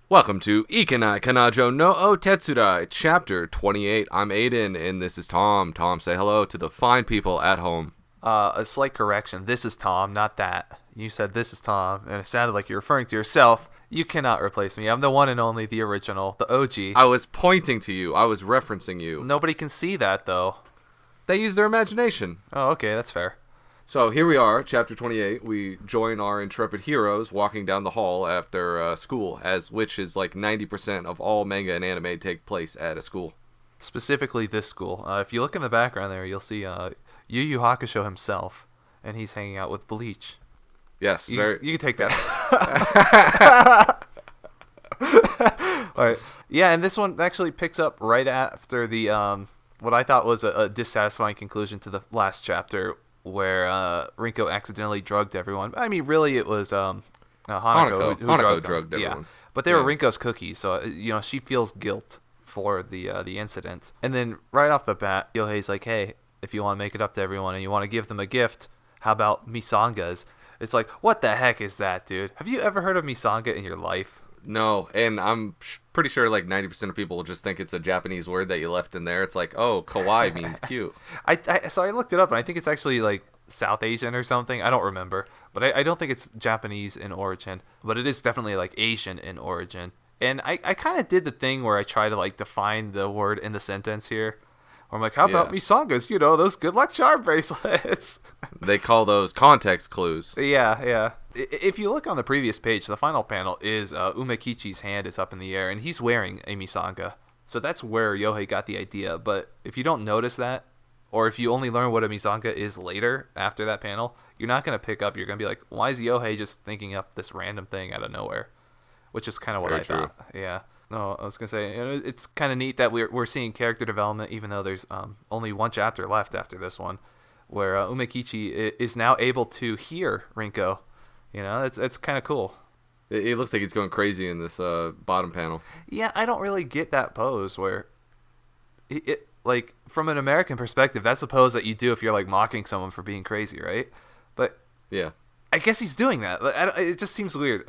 Welcome to Ikenai Kanajo no Otetsudai, Chapter 28. I'm Aiden, and this is Tom. Tom, say hello to the fine people at home. A slight correction. This is Tom, not that. You said this is Tom, and it sounded like you're referring to yourself. You cannot replace me. I'm the one and only, the original, the OG. I was pointing to you. I was referencing you. Nobody can see that, though. They use their imagination. Oh, okay, that's fair. So here we are, Chapter 28. We join our intrepid heroes walking down the hall after school, which is like 90% of all manga and anime take place at a school. Specifically this school. If you look in the background there, you'll see Yu Yu Hakusho himself, and he's hanging out with Bleach. Yes, You can take that. All right. Yeah, and this one actually picks up right after the what I thought was a dissatisfying conclusion to the last chapter, where Rinko accidentally drugged everyone. I mean, really, it was Hanako who drugged everyone. Yeah, but they were Rinko's cookies, so she feels guilt for the incident. And then right off the bat, Yohei's like, "Hey, if you want to make it up to everyone and you want to give them a gift, how about misangas?" It's like, what the heck is that, dude? Have you ever heard of misanga in your life? No, and I'm pretty sure like 90% of people will just think it's a Japanese word that you left in there. It's like, oh, kawaii means cute. So I looked it up, and I think it's actually like South Asian or something. I don't remember, but I don't think it's Japanese in origin, but it is definitely like Asian in origin. And I kind of did the thing where I try to like define the word in the sentence here. Or I'm like, how about misangas? Those good luck charm bracelets. They call those context clues. Yeah. If you look on the previous page, the final panel is Umekichi's hand is up in the air, and he's wearing a misanga. So that's where Yohei got the idea. But if you don't notice that, or if you only learn what a misanga is later after that panel, you're not going to pick up. You're going to be like, why is Yohei just thinking up this random thing out of nowhere? Which is kind of what I thought. Yeah. No, I was going to say, it's kind of neat that we're seeing character development, even though there's only one chapter left after this one, where Umekichi is now able to hear Rinko. It's kind of cool. It looks like he's going crazy in this bottom panel. Yeah, I don't really get that pose where, like, from an American perspective, that's the pose that you do if you're, like, mocking someone for being crazy, right? But yeah, I guess he's doing that. It just seems weird.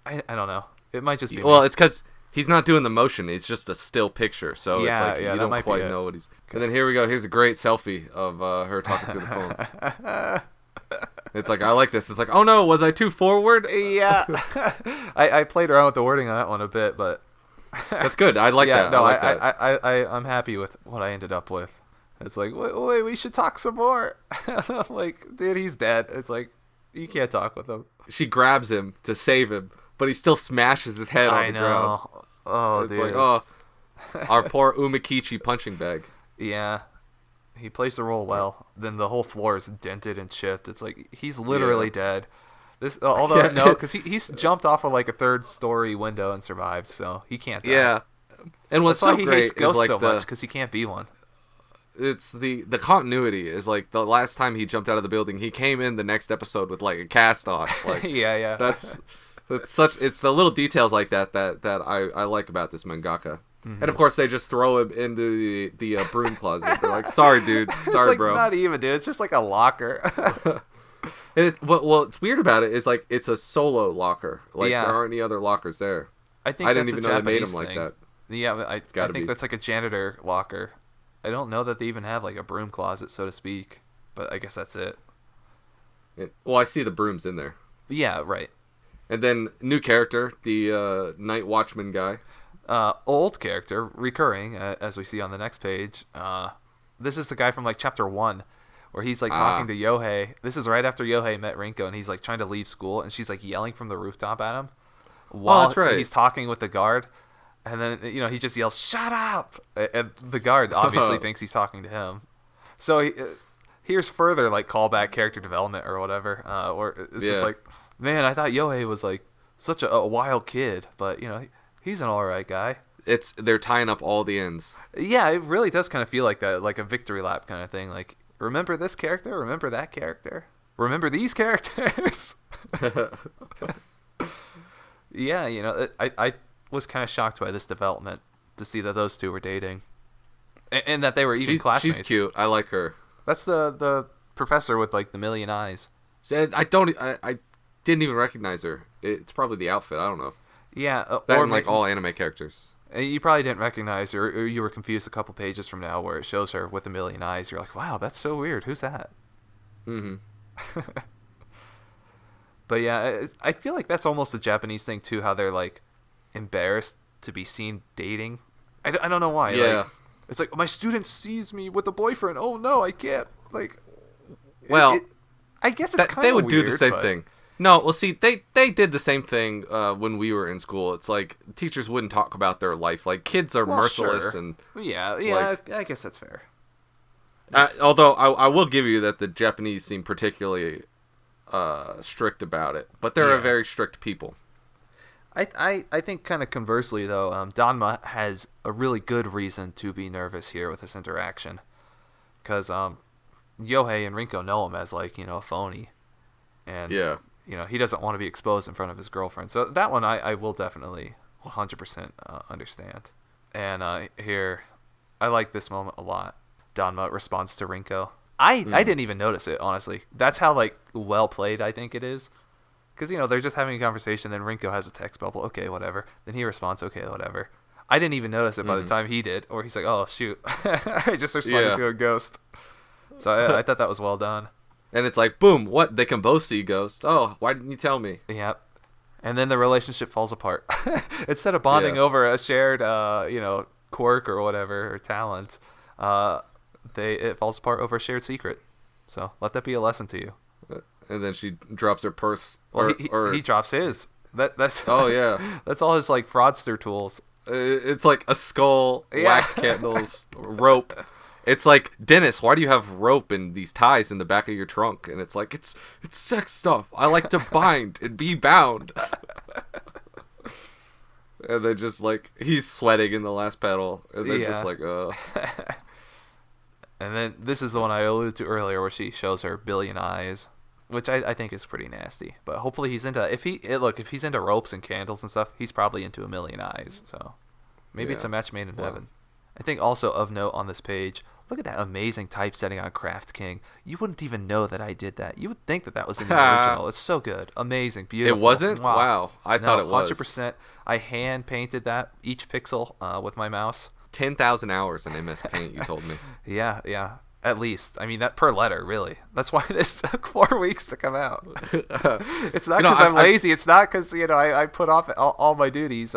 I don't know. It might just be Well, me. it's because he's not doing the motion. It's just a still picture. So it's like you don't quite know what he's... And then here we go. Here's a great selfie of her talking through the phone. It's like, I like this. It's like, oh no, was I too forward? Yeah. I played around with the wording on that one a bit, but... That's good. I like that. No, I'm I'm happy with what I ended up with. It's like, wait, we should talk some more. I'm like, dude, he's dead. It's like, you can't talk with him. She grabs him to save him, but he still smashes his head on the ground. Oh, it's dude. like, oh, our poor Umekichi punching bag. Yeah. He plays the role well. Then the whole floor is dented and chipped. It's like, he's literally dead. This, although, no, because he's jumped off of like a third-story window and survived, so he can't die. Yeah. And what's That's so why he great hates is ghosts like so much, because he can't be one. It's the continuity is like the last time he jumped out of the building, he came in the next episode with like a cast on. Like, yeah. That's it's the little details like that I like about this mangaka. Mm-hmm. And of course they just throw him into the broom closet. They're like, sorry dude, sorry it's like, bro. Not even, dude. It's just like a locker. And what's weird about it is like it's a solo locker. Like there aren't any other lockers there. I didn't even know they made them like that. Yeah, I think that's like a janitor locker. I don't know that they even have like a broom closet, so to speak, but I guess that's it. Well, I see the brooms in there. Yeah, right. And then new character, the night watchman guy. Old character, recurring, as we see on the next page. This is the guy from like chapter 1, where he's like talking to Yohei. This is right after Yohei met Rinko, and he's like trying to leave school, and she's like yelling from the rooftop at him while that's right. he's talking with the guard. And then, he just yells, "Shut up!" And the guard obviously thinks he's talking to him. So here's further, like, callback character development or whatever. Or it's just like, man, I thought Yohei was, like, such a wild kid. But, he's an alright guy. They're tying up all the ends. Yeah, it really does kind of feel like that, like a victory lap kind of thing. Like, remember this character? Remember that character? Remember these characters? Yeah, I was kind of shocked by this development to see that those two were dating, and that they were even classmates. She's cute. I like her. That's the professor with like the million eyes. I didn't even recognize her. It's probably the outfit. I don't know. Yeah, that and like all anime characters. You probably didn't recognize, or you were confused a couple pages from now where it shows her with a million eyes. You're like, wow, that's so weird. Who's that? Mm-hmm. But yeah, I feel like that's almost a Japanese thing too, how they're like embarrassed to be seen dating. I don't know why. Yeah. Like, it's like, my student sees me with a boyfriend. Oh no, I can't. Like, well, I guess it's kind of they would weird, do the same thing. No, well, see, they did the same thing when we were in school. It's like teachers wouldn't talk about their life. Like, kids are merciless, sure. and yeah, like, I guess that's fair. Although I will give you that the Japanese seem particularly strict about it, but they're a very strict people. I think kind of conversely though, Danma has a really good reason to be nervous here with this interaction, because Yohei and Rinko know him as like, a phony, and he doesn't want to be exposed in front of his girlfriend. So that one I will definitely 100% understand. And here, I like this moment a lot. Danma responds to Rinko. I didn't even notice it, honestly. That's how like well played I think it is. Because, they're just having a conversation, then Rinko has a text bubble, okay, whatever. Then he responds, okay, whatever. I didn't even notice it by the time he did, or he's like, oh, shoot. I just responded to a ghost. So I thought that was well done. And it's like, boom, what? They can both see ghosts. Oh, why didn't you tell me? Yep. And then the relationship falls apart. Instead of bonding over a shared, quirk or whatever, or talent, it falls apart over a shared secret. So let that be a lesson to you. And then she drops her purse. Or he drops his. That's oh yeah. That's all his like fraudster tools. It's like a skull, wax candles, rope. It's like, Dennis, why do you have rope and these ties in the back of your trunk? And it's like, it's sex stuff. I like to bind and be bound. And then just like, he's sweating in the last pedal. And then just like, And then this is the one I alluded to earlier where she shows her billion eyes, which I think is pretty nasty. But hopefully he's into, if he's into ropes and candles and stuff, he's probably into a million eyes. So maybe it's a match made in heaven. I think also of note on this page, look at that amazing typesetting on Craft King. You wouldn't even know that I did that. You would think that was in the original. It's so good. Amazing. Beautiful. It wasn't? Wow. I thought it was. 100%. I hand painted that, each pixel, with my mouse. 10,000 hours in MS Paint, you told me. Yeah. At least. I mean, that per letter, really. That's why this took 4 weeks to come out. It's not because I'm lazy. It's not because, I put off all my duties.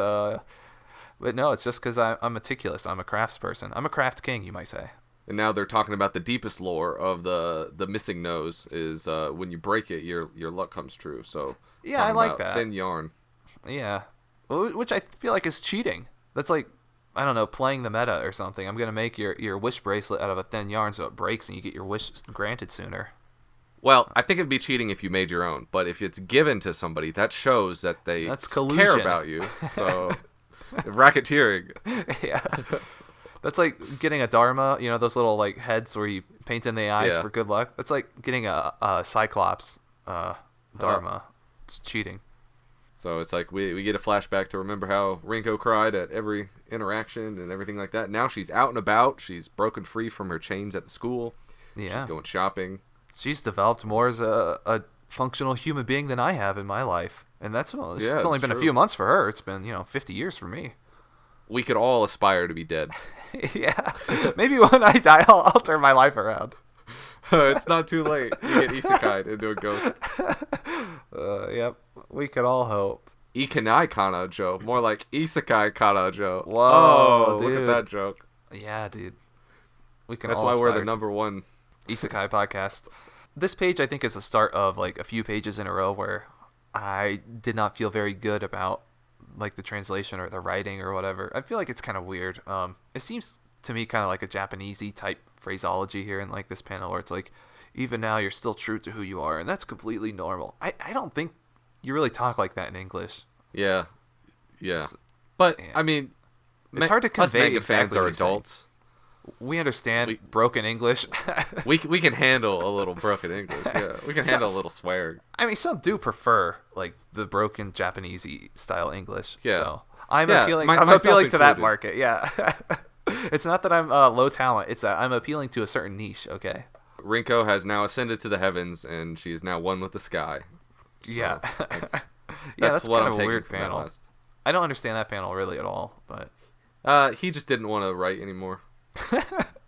But no, it's just because I'm meticulous. I'm a craftsperson. I'm a craft king, you might say. And now they're talking about the deepest lore of the missing nose is when you break it, your luck comes true. So yeah, I like that. Thin yarn. Yeah, which I feel like is cheating. That's like, I don't know, playing the meta or something. I'm gonna make your wish bracelet out of a thin yarn so it breaks and you get your wish granted sooner. Well, I think it'd be cheating if you made your own, but if it's given to somebody, that shows that they care about you. So racketeering. Yeah. That's like getting a Dharma, those little like heads where you paint in the eyes for good luck. That's like getting a Cyclops Dharma. It's cheating. So it's like we get a flashback to remember how Rinko cried at every interaction and everything like that. Now she's out and about. She's broken free from her chains at the school. Yeah. She's going shopping. She's developed more as a functional human being than I have in my life. And it's only been a few months for her. It's been, 50 years for me. We could all aspire to be dead. Yeah. Maybe when I die, I'll turn my life around. It's not too late. You get isekai'd into a ghost. Yep. We could all hope. Ikenai Kanajo. More like Isekai Kanajo. Whoa, dude. Look at that joke. Yeah, dude. That's why we're the number one Isekai podcast. This page, I think, is the start of like a few pages in a row where I did not feel very good about like the translation or the writing or whatever. I feel like it's kind of weird. It seems to me kind of like a Japanesey type phraseology here in like this panel where it's like, even now you're still true to who you are, and that's completely normal. I don't think you really talk like that in English. Yeah. But I mean, it's hard to convey. Us manga fans are adults. We understand broken English. we can handle a little broken English. Yeah, we can handle a little swearing. I mean, some do prefer like the broken Japanesey style English. Yeah, so I'm appealing to that market. Yeah, it's not that I'm low talent. It's that I'm appealing to a certain niche. Okay. Rinko has now ascended to the heavens, and she is now one with the sky. So yeah. that's what I'm taking weird from panel. that list. I don't understand that panel really at all, but he just didn't want to write anymore.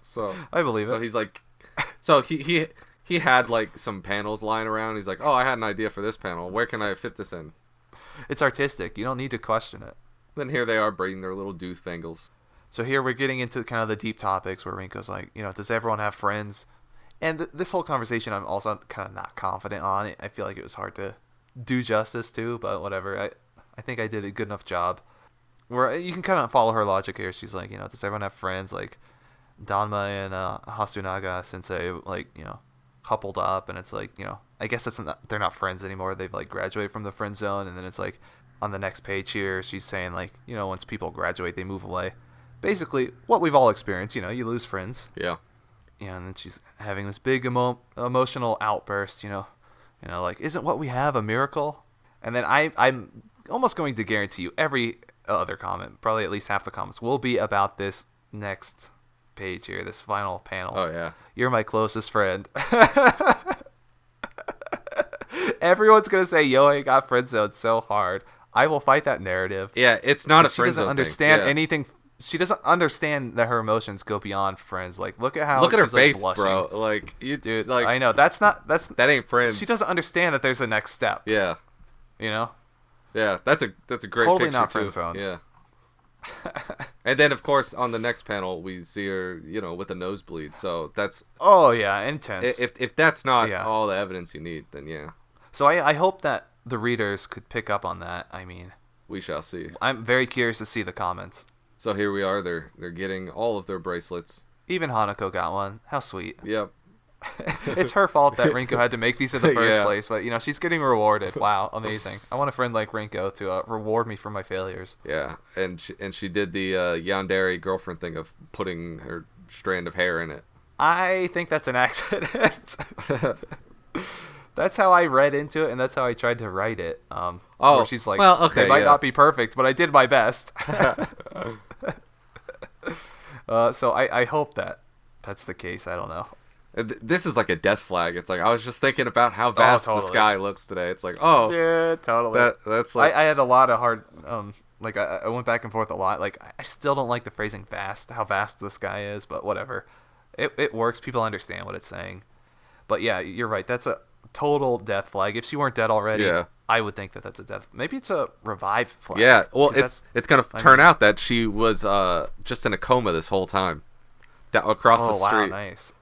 So I believe it. So he's like, so he had like some panels lying around. He's like, oh, I had an idea for this panel. Where can I fit this in? It's artistic. You don't need to question it. Then here they are braiding their little doof-bangles. So here we're getting into kind of the deep topics where Rinko's like, does everyone have friends? And this whole conversation I'm also kind of not confident on. I feel like it was hard to do justice to, but whatever. I think I did a good enough job. Where you can kind of follow her logic here. She's like, does everyone have friends? Like Danma and Hasunaga Sensei, like, coupled up, and it's like, I guess they're not friends anymore. They've like graduated from the friend zone, and then it's like on the next page here, she's saying like, once people graduate, they move away. Basically, what we've all experienced, you lose friends. Yeah. Yeah, and then she's having this big emotional outburst, like, isn't what we have a miracle? And then I'm almost going to guarantee you every other comment, probably at least half the comments, will be about this next page here, this final panel. Oh, yeah. You're my closest friend. Everyone's going to say Yohei got friend-zoned so hard. I will fight that narrative. Yeah, it's not a friend zone. She doesn't understand anything. She doesn't understand that her emotions go beyond friends. Like, look at her face, like, bro. Like, dude, like, I know that ain't friends. She doesn't understand that there's a next step. Yeah. Yeah, that's a great totally picture not too. friend zone. Yeah. And then of course on the next panel we see her, with a nosebleed. So that's intense. If that's not all the evidence you need, then yeah. So I hope that the readers could pick up on that. I mean, we shall see. I'm very curious to see the comments. So here we are. They're getting all of their bracelets. Even Hanako got one. How sweet. Yep. It's her fault that Rinko had to make these in the first place, but she's getting rewarded. Wow, amazing. I want a friend like Rinko to reward me for my failures. Yeah, and she did the yandere girlfriend thing of putting her strand of hair in it. I think that's an accident. That's how I read into it, and that's how I tried to write it. Where she's like, well, okay, they might not be perfect, but I did my best. So I hope that's the case. I don't know. This is like a death flag. It's like I was just thinking about how vast the sky looks today. It's like, yeah, totally. That's like I had a lot of hard like I went back and forth a lot. Like I still don't like the phrasing vast, how vast the sky is, but whatever. It works. People understand what it's saying. But yeah, you're right. That's a total death flag. If she weren't dead already, I would think that's a death. Maybe it's a revive flag. Yeah, well, it's gonna turn out that she was just in a coma this whole time. Across the street. Wow, nice.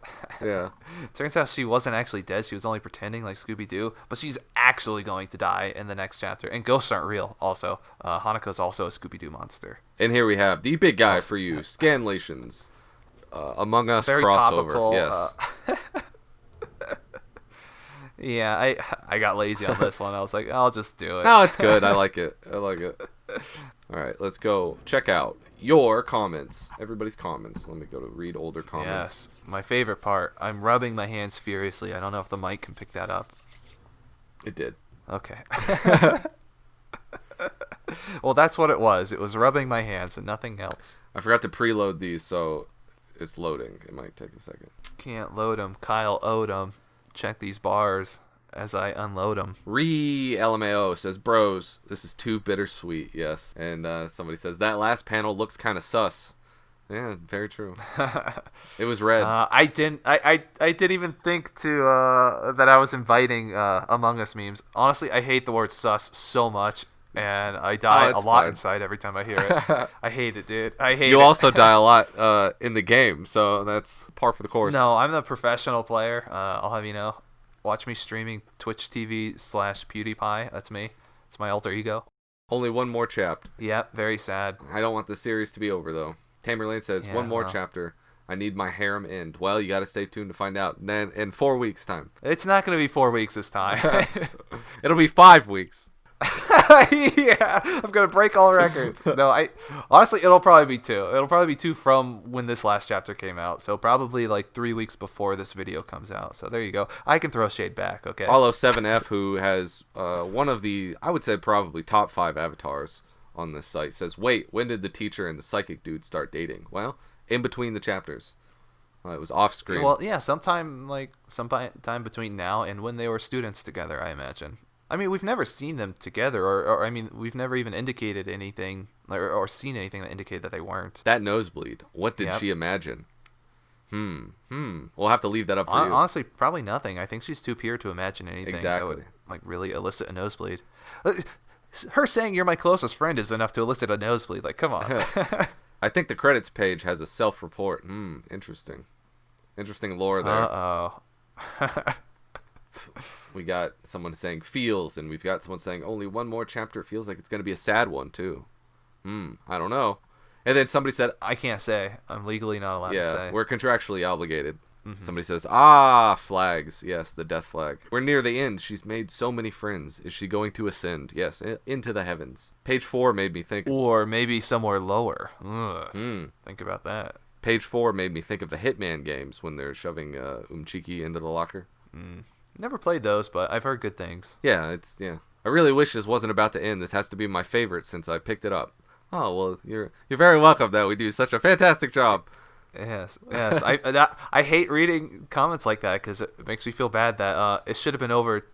Yeah. Turns out she wasn't actually dead. She was only pretending, like Scooby-Doo. But she's actually going to die in the next chapter. And ghosts aren't real, also. Hanako's also a Scooby-Doo monster. And here we have the big guy for you, Scanlations. Among Us very crossover. Topical, yes. Yeah, I got lazy on this one. I was like, I'll just do it. No, it's good. I like it. All right, let's go check out your comments. Everybody's comments. Let me go to read older comments. Yes, my favorite part. I'm rubbing my hands furiously. I don't know if the mic can pick that up. It did. Okay. Well, that's what it was. It was rubbing my hands and nothing else. I forgot to preload these, so it's loading. It might take a second. Can't load them. Kyle Odom. Check these bars as I unload them. LMAO says, bros, this is too bittersweet. Yes. And somebody says, that last panel looks kind of sus. Yeah, very true. It was red. I didn't even think to that I was inviting Among Us memes. Honestly, I hate the word sus so much, and I die a lot inside every time I hear it. I hate it, dude. I hate it. You also die a lot in the game, so that's par for the course. No, I'm the professional player. I'll have you know. Watch me streaming Twitch TV/PewDiePie. That's me. It's my alter ego. Only one more chapter. Yep, very sad. I don't want the series to be over, though. Tamer Lane says, one more chapter. I need my harem end. Well, you got to stay tuned to find out. And then in 4 weeks' time. It's not going to be 4 weeks this time. It'll be 5 weeks. Yeah, I'm gonna break all records. No, honestly, it'll probably be 2. It'll probably be 2 from when this last chapter came out. So probably like 3 weeks before this video comes out. So there you go. I can throw shade back. Okay. Follow 7F, who has one of the, I would say probably top 5 avatars on this site, says, wait, when did the teacher and the psychic dude start dating? Well, in between the chapters. It was off screen. Well, yeah, sometime between now and when they were students together, I imagine. I mean, we've never seen them together, or I mean, we've never even indicated anything, or seen anything that indicated that they weren't. That nosebleed. What did she imagine? We'll have to leave that up for you. Honestly, probably nothing. I think she's too pure to imagine anything that would really elicit a nosebleed. Her saying "you're my closest friend" is enough to elicit a nosebleed. Like, come on. I think the credits page has a self-report. Interesting lore there. Uh-oh. We got someone saying feels, and we've got someone saying only one more chapter. It feels like it's going to be a sad one too. I don't know. And then somebody said, I can't say. I'm legally not allowed to say. Yeah, we're contractually obligated. Mm-hmm. Somebody says, flags. Yes, the death flag. We're near the end. She's made so many friends. Is she going to ascend? Yes, into the heavens. Page 4 made me think. Or maybe somewhere lower. Think about that. Page 4 made me think of the Hitman games when they're shoving Umchiki into the locker. Never played those, but I've heard good things. Yeah. I really wish this wasn't about to end. This has to be my favorite since I picked it up. Oh, well, you're very welcome that we do such a fantastic job. Yes. I hate reading comments like that because it makes me feel bad that it should have been over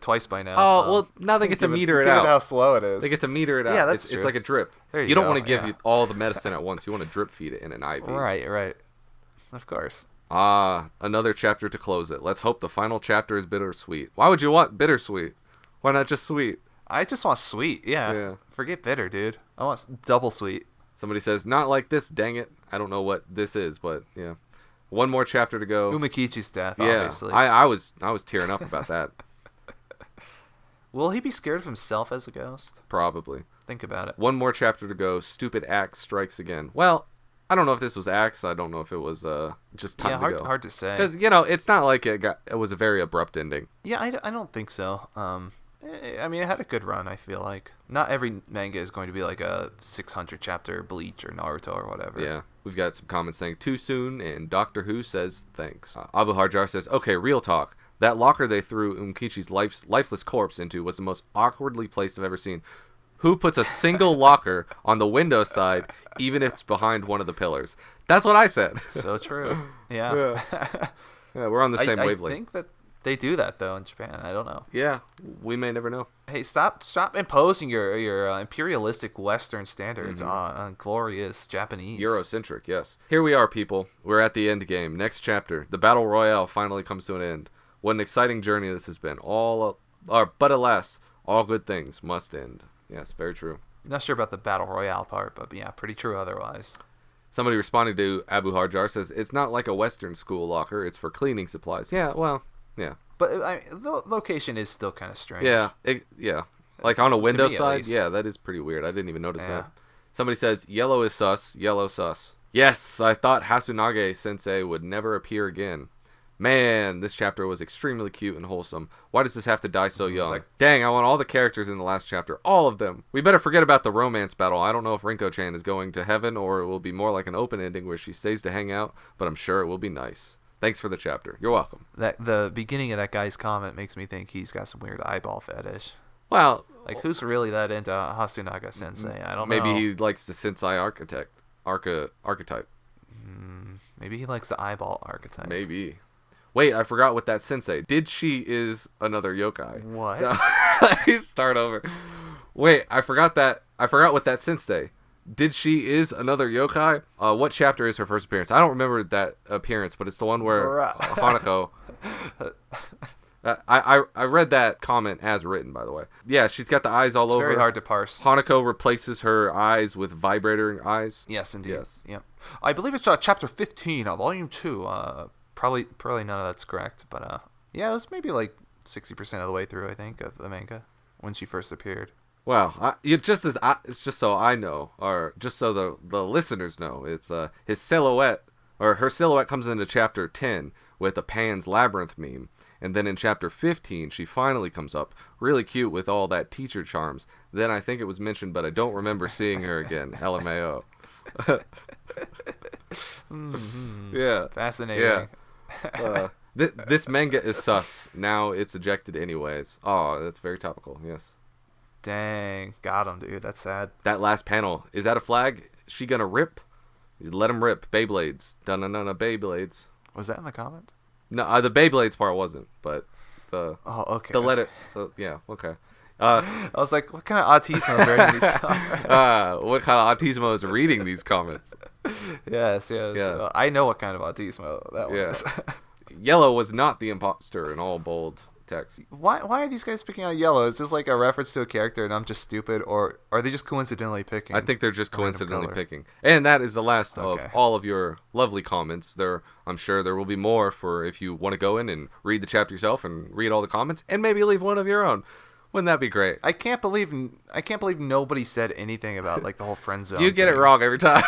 twice by now. Oh, well, now they get to meter it out. Given how slow it is. They get to meter it out. Yeah, that's true. It's like a drip. You don't want to give you all the medicine at once. You want to drip feed it in an IV. Right. Of course. Another chapter to close it. Let's hope the final chapter is bittersweet. Why would you want bittersweet? Why not just sweet? I just want sweet. Yeah. Forget bitter, dude. I want double sweet. Somebody says, not like this, dang it. I don't know what this is, but yeah. One more chapter to go. Umakichi's death, obviously. I was tearing up about that. Will he be scared of himself as a ghost? Probably. Think about it. One more chapter to go. Stupid axe strikes again. Well, I don't know if this was axe. I don't know if it was just time to go. Hard to say. Because, it's not like it was a very abrupt ending. Yeah, I don't think so. I mean, it had a good run, I feel like. Not every manga is going to be like a 600-chapter Bleach or Naruto or whatever. Yeah. We've got some comments saying, too soon, and Doctor Who says, thanks. Abu Harjar says, okay, real talk. That locker they threw Umkichi's lifeless corpse into was the most awkwardly placed I've ever seen. Who puts a single locker on the window side, even if it's behind one of the pillars? That's what I said. So true. Yeah. Yeah, we're on the same wavelength. I think that they do that, though, in Japan. I don't know. Yeah, we may never know. Hey, stop imposing your imperialistic Western standards on glorious Japanese. Eurocentric, yes. Here we are, people. We're at the end game. Next chapter. The Battle Royale finally comes to an end. What an exciting journey this has been. But alas, all good things must end. Yes, very true. Not sure about the Battle Royale part, but yeah, pretty true otherwise. Somebody responding to Abu Harjar says, it's not like a Western school locker. It's for cleaning supplies. Yeah, well... Yeah, but the location is still kind of strange. Yeah, like on a window side. Yeah, that is pretty weird. I didn't even notice that. Somebody says yellow is sus. Yellow sus. Yes, I thought Hasunage Sensei would never appear again. Man, this chapter was extremely cute and wholesome. Why does this have to die so young? Dang, I want all the characters in the last chapter, all of them. We better forget about the romance battle. I don't know if Rinko-chan is going to heaven or it will be more like an open ending where she stays to hang out, but I'm sure it will be nice. Thanks for the chapter. You're welcome. The beginning of that guy's comment makes me think he's got some weird eyeball fetish. Well, who's really that into Hasunaga Sensei? I don't know. Maybe he likes the Sensei archetype. Maybe he likes the eyeball archetype. Maybe. Wait, I forgot what that Sensei. Did she is another yokai? What? Let me start over. Wait, I forgot what that Sensei. Did she is another yokai? What chapter is her first appearance? I don't remember that appearance, but it's the one where Hanako... I read that comment as written, by the way. Yeah, she's got the eyes all over. It's very hard to parse. Hanako replaces her eyes with vibrating eyes. Yes, indeed. Yes. Yep. I believe it's chapter 15, volume 2. Probably none of that's correct, but yeah, it was maybe like 60% of the way through, I think, of the manga when she first appeared. Well, it's just so I know, or just so the listeners know, it's his silhouette, or her silhouette comes into chapter 10 with a Pan's Labyrinth meme, and then in chapter 15 she finally comes up, really cute with all that teacher charms. Then I think it was mentioned, but I don't remember seeing her again. LMAO. Yeah. Fascinating. Yeah. This manga is sus. Now it's ejected anyways. Oh, that's very topical. Yes. Dang, got him, dude. That's sad. That last panel, is that a flag? Is she gonna rip? Let him rip. Beyblades. Dun-dun-dun-dun, Beyblades. Was that in the comment? No, the Beyblades part wasn't, but okay. The letter. Yeah. Okay. I was like, what kind of autismo is reading these comments? What kind of autismo is reading these comments? Yes. Yeah. I know what kind of autismo that was. Yellow was not the imposter in all bold text. Why are these guys picking out Yellow? Is this like a reference to a character and I'm just stupid, or are they just coincidentally picking? I think they're just coincidentally picking. And that is the last of all of your lovely comments. I'm sure there will be more for if you want to go in and read the chapter yourself and read all the comments and maybe leave one of your own. Wouldn't that be great? I can't believe nobody said anything about like the whole friend zone. You get it wrong every time.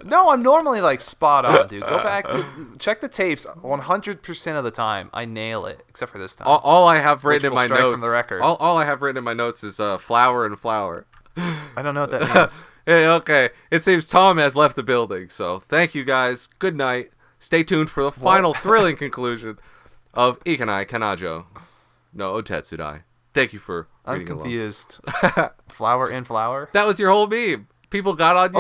No, I'm normally like spot on, dude. Go back to check the tapes 100% of the time. I nail it, except for this time. All I have written in my notes from the record. All I have written in my notes is flower and flower. I don't know what that means. Hey, okay. It seems Tom has left the building, so thank you guys. Good night. Stay tuned for the final thrilling conclusion of Ikenai Kanajo. No, Otetsudai. Thank you for reading I'm confused. Flower in flower? That was your whole meme. People got on you.